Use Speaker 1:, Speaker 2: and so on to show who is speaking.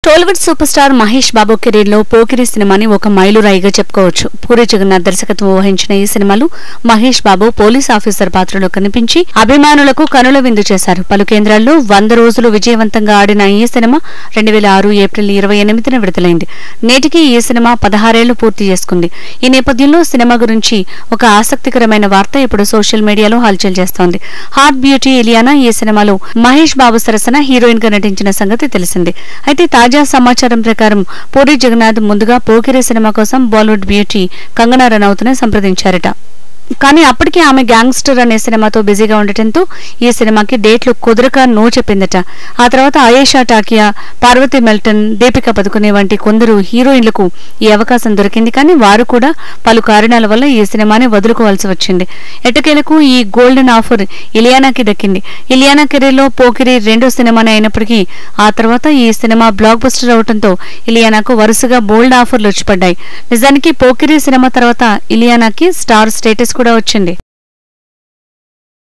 Speaker 1: Tollywood super star Mahesh Babu career లో పోకిరి సినిమాని ఒక మైలురాయిగా చెప్పుకోవచ్చు. పూరి జగన్నాథ్ దర్శకత్వం వహించిన ఈ సినిమాలో మహేష్ బాబు పోలీస్ ఆఫీసర్ పాత్రలో కనిపించి అభిమానులకు కనుల విందు చేశారు. పలు కేంద్రాల్లో 100 రోజులు విజయవంతంగా ఆడిన ఈ సినిమా 2006 ఏప్రిల్ 28న విడుదలైంది. నేటికి ఈ సినిమా 16 ఏళ్లు పూర్తి చేసుకుంది. ఈ నేపథ్యంలో సినిమా గురించి ఒక ఆసక్తికరమైన వార్త ఇప్పుడు సోషల్ మీడియాలో హల్చల్ చేస్తోంది. హాట్ బ్యూటీ ఇలియానా ఈ సినిమాలో మహేష్ బాబు సరసన హీరోయిన్ గా నటించిన సంగతి తెలిసిందే. అయితే తాజా సమాచారం ప్రకారం పూరి జగన్నాథ్ ముందుగా పోకిరి సినిమా కోసం బాలీవుడ్ బ్యూటీ కంగనా రనౌత్ను సంప్రదించారట. కానీ అప్పటికే ఆమె గ్యాంగ్స్టర్ అనే సినిమాతో బిజీగా ఉండటంతో ఈ సినిమాకి డేట్లు కుదరక నో చెప్పిందట. ఆ తర్వాత ఆయేషా టాకియా, పార్వతి మెల్టన్, దీపికా పదుకునే వంటి కొందరు హీరోయిన్లకు ఈ అవకాశం దొరికింది. కానీ వారు కూడా పలు కారణాల వల్ల ఈ సినిమాని వదులుకోవాల్సి వచ్చింది. ఎట్టకేలకు ఈ గోల్డెన్ ఆఫర్ ఇలియానాకి దక్కింది. ఇలియానా కెరీర్లో పోకిరి రెండో సినిమానే అయినప్పటికీ ఆ తర్వాత ఈ సినిమా బ్లాక్ బస్టర్ అవడంతో ఇలియానాకు వరుసగా బోల్డ్ ఆఫర్లు వచ్చిపడ్డాయి. నిజానికి పోకిరి సినిమా తర్వాత ఇలియానాకి స్టార్ స్టేటస్ కూడా వచ్చింది.